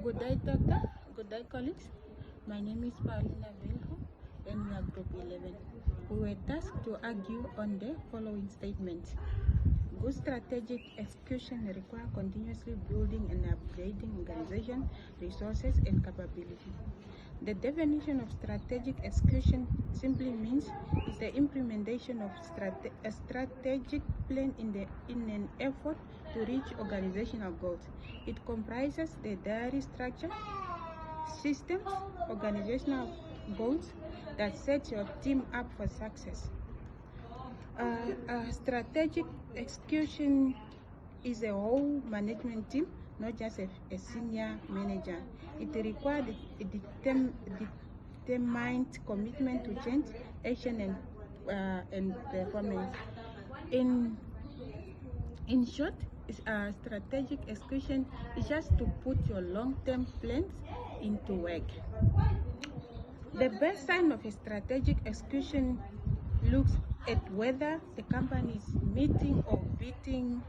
Good day, Doctor. Good day, colleagues. My name is Paulina Velho, and we are Group 11. We were tasked to argue on the following statement. Good strategic execution requires continuously building and upgrading organization, resources, and capability. The definition of strategic execution simply means it's the implementation of a strategic plan in an effort to reach organizational goals. It comprises the diary structure, systems, organizational goals that set your team up for success. Strategic execution is a whole management team, not just a senior manager. It requires a determined commitment to change, action, and performance. In short, strategic execution is just to put your long-term plans into work. The best sign of a strategic execution looks at whether the company is meeting or beating,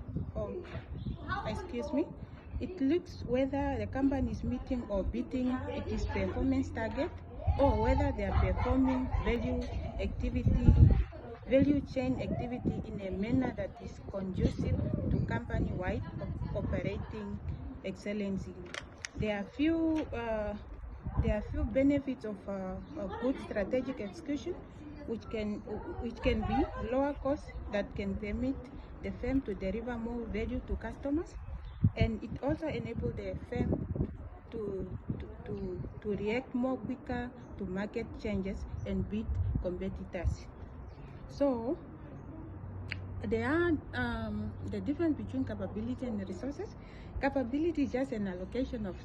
it looks whether the company is meeting or beating its performance target, or whether they are performing value chain activity in a manner that is conducive to company-wide operating excellency. There are few benefits of good strategic execution, which can be lower costs that can permit the firm to deliver more value to customers, and it also enables the firm to react more quicker to market changes and beat competitors. So there are the difference between capability and resources. Capability is just an allocation of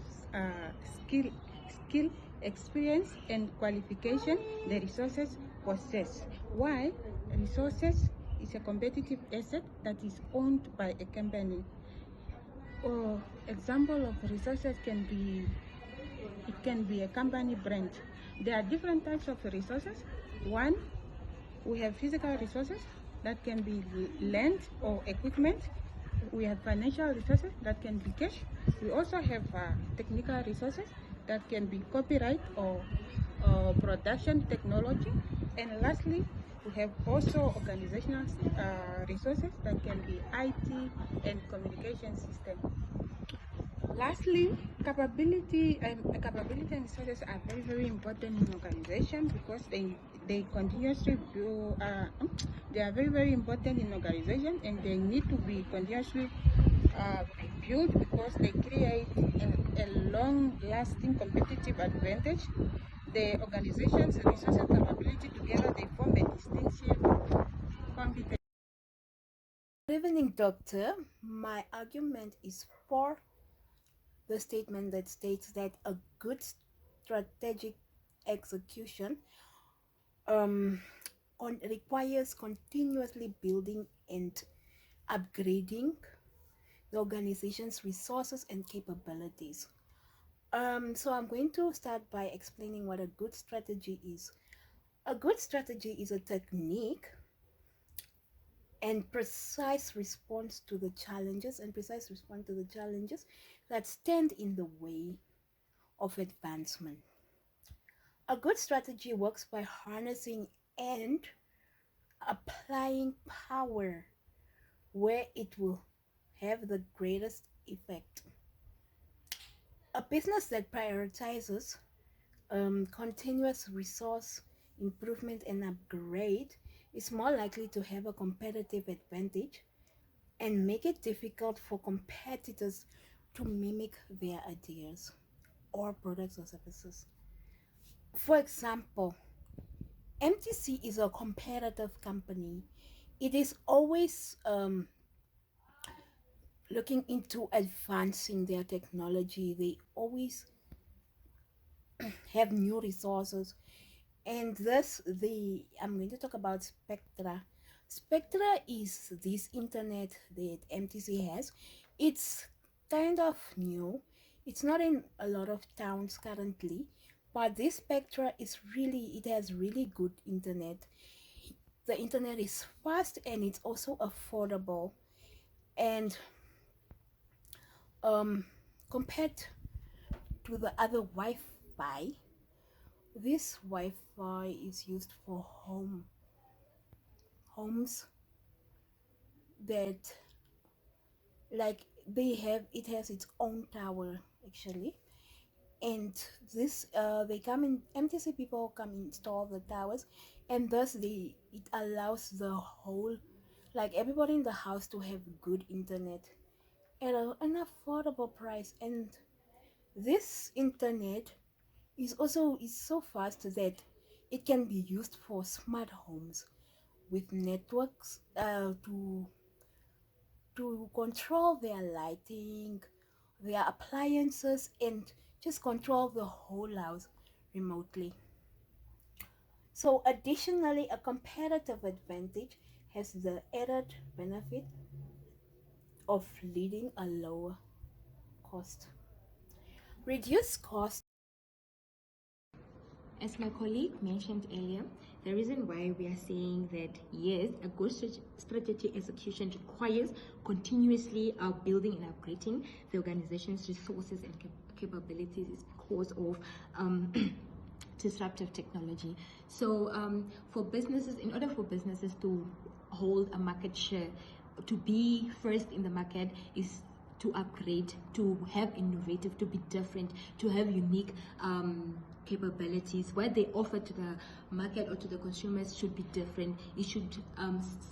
skill, experience, and qualification the resources possess. While resources is a competitive asset that is owned by a company. Example of resources can be a company brand. There are different types of resources. One, we have physical resources that can be land or equipment. We have financial resources that can be cash. We also have technical resources that can be copyright or production technology. And lastly, we have also organizational resources that can be IT and communication system. Lastly, capability and resources are very, very important in organization because they continuously build. They are very, very important in organization, and they need to be continuously built because they create a long-lasting competitive advantage. The organization's resources and capability together, they form a distinctive competence. Good evening, Doctor. My argument is for the statement that states that a good strategic execution requires continuously building and upgrading the organization's resources and capabilities. So I'm going to start by explaining what a good strategy is. A good strategy is a technique and precise response to the challenges that stand in the way of advancement. A good strategy works by harnessing and applying power where it will have the greatest effect. A business that prioritizes continuous resource improvement and upgrade is more likely to have a competitive advantage and make it difficult for competitors to mimic their ideas or products or services. For example, MTC is a competitive company. It is always looking into advancing their technology. They always have new resources, and I'm going to talk about Spectra. Spectra is this internet that MTC has. It's kind of new. It's not in a lot of towns currently, but this Spectra it has really good internet. The internet is fast and it's also affordable, and compared to the other Wi-Fi. This Wi-Fi is used for homes that, like, it has its own tower actually, and this they come in, MTC people come install the towers, and thus it allows the whole, like, everybody in the house to have good internet at an affordable price. And this internet is so fast that it can be used for smart homes with networks to control their lighting, their appliances, and just control the whole house remotely. So additionally, a competitive advantage has the added benefit of leading a lower cost. Reduced cost. As my colleague mentioned earlier, the reason why we are saying that yes, a good strategy execution requires continuously building and upgrading the organization's resources and capabilities is because of disruptive technology. So for businesses, in order for businesses to hold a market share, to be first in the market, is to upgrade, to have innovative, to be different, to have unique capabilities. What they offer to the market or to the consumers should be different. It should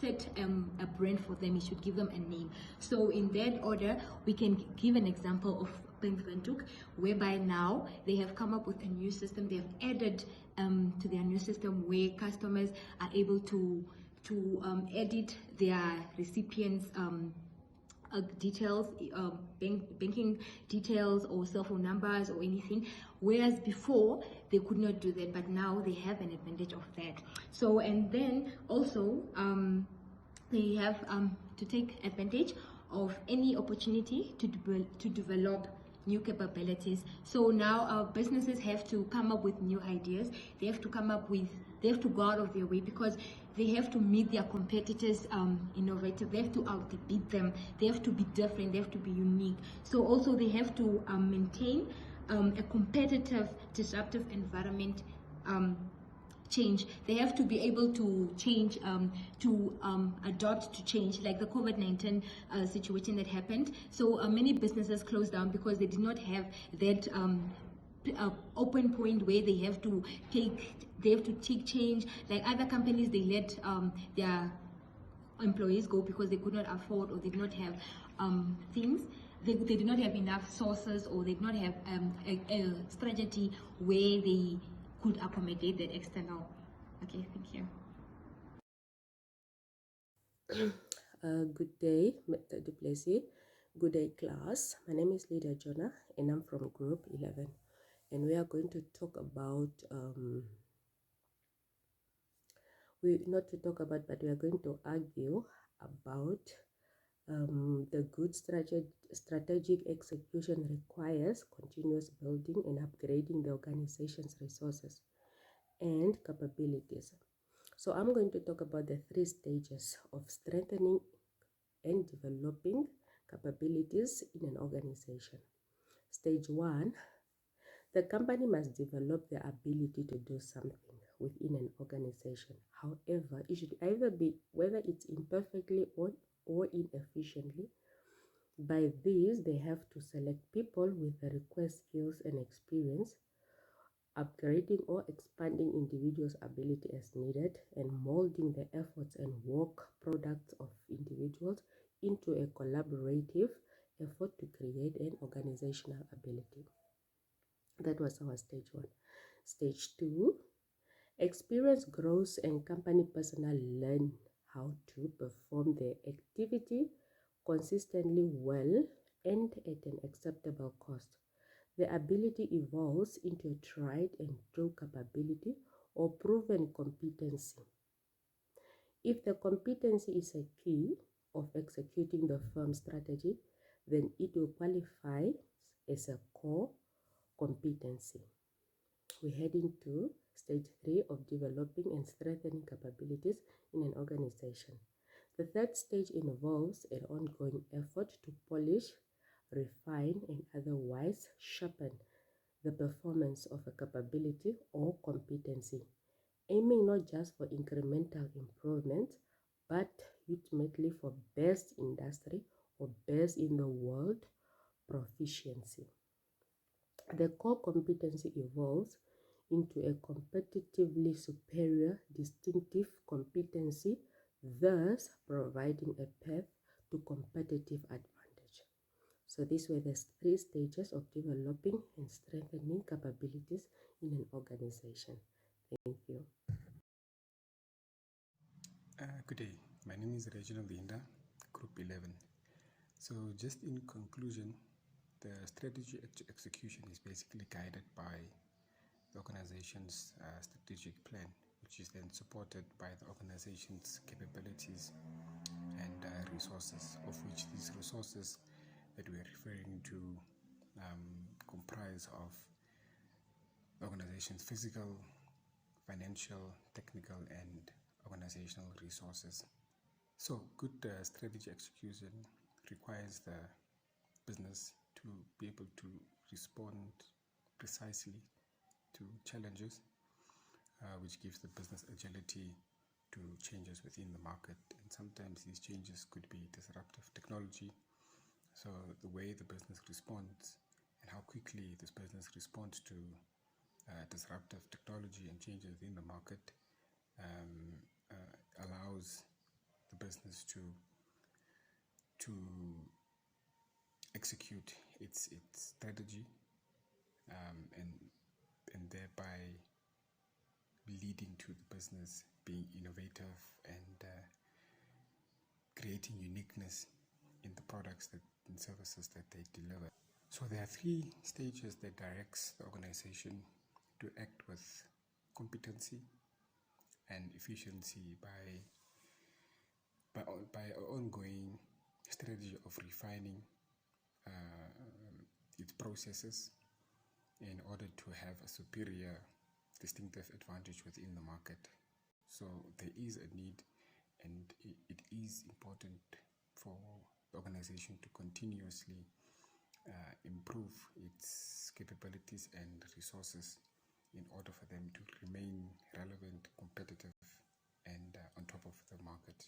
set a brand for them. It should give them a name. So in that order, we can give an example of Bank Windhoek, whereby now they have come up with a new system. They have added to their new system where customers are able to edit their recipients' details, banking details or cell phone numbers or anything, whereas before they could not do that, but now they have an advantage of that. So, and then also they have to take advantage of any opportunity to develop new capabilities. So now our businesses have to come up with new ideas. They have to go out of their way, because they have to meet their competitors innovative. They have to outbeat them. They have to be different. They have to be unique. So also they have to maintain a competitive, disruptive environment. Change. They have to be able to change, adopt to change, like the COVID-19 situation that happened. So many businesses closed down because they did not have that open point where they have to take change. Like other companies, they let their employees go because they could not afford, or they did not have things. They did not have enough sources, or they did not have a strategy where they could accommodate that external. Okay, thank you. Good day, Mr. Du Plessis. Good day, class. My name is Lydia Jonah, and I'm from Group 11. And we are going to talk about, but we are going to argue about the good strategic execution requires continuous building and upgrading the organization's resources and capabilities. So I'm going to talk about the 3 stages of strengthening and developing capabilities in an organization. Stage 1, the company must develop the ability to do something within an organization. However, it should either be, whether it's imperfectly or inefficiently. By this, they have to select people with the required skills and experience, upgrading or expanding individuals' ability as needed, and molding the efforts and work products of individuals into a collaborative effort to create an organizational ability. That was our stage 1. Stage 2, experience grows and company personnel learn how to perform their activity consistently well and at an acceptable cost. The ability evolves into a tried and true capability or proven competency. If the competency is a key of executing the firm's strategy, then it will qualify as a core competency. We're heading to stage 3 of developing and strengthening capabilities in an organization. The third stage involves an ongoing effort to polish, refine, and otherwise sharpen the performance of a capability or competency, aiming not just for incremental improvement, but ultimately for best industry or best in the world proficiency. The core competency evolves into a competitively superior distinctive competency, thus providing a path to competitive advantage. So these were the 3 stages of developing and strengthening capabilities in an organization. Thank you. Good day. My name is Reginald Linda, Group 11. So just in conclusion, the strategy execution is basically guided by the organization's strategic plan, which is then supported by the organization's capabilities and resources, of which these resources that we're referring to comprise of the organization's physical, financial, technical, and organizational resources. So good strategy execution requires the business to be able to respond precisely to challenges, which gives the business agility to changes within the market. And sometimes these changes could be disruptive technology. So the way the business responds and how quickly this business responds to disruptive technology and changes within the market allows the business to execute its strategy and thereby leading to the business being innovative and creating uniqueness in the products and services that they deliver. So there are 3 stages that directs the organization to act with competency and efficiency by ongoing strategy of refining its processes in order to have a superior distinctive advantage within the market. So there is a need, and it is important for the organization to continuously improve its capabilities and resources in order for them to remain relevant, competitive, and on top of the market.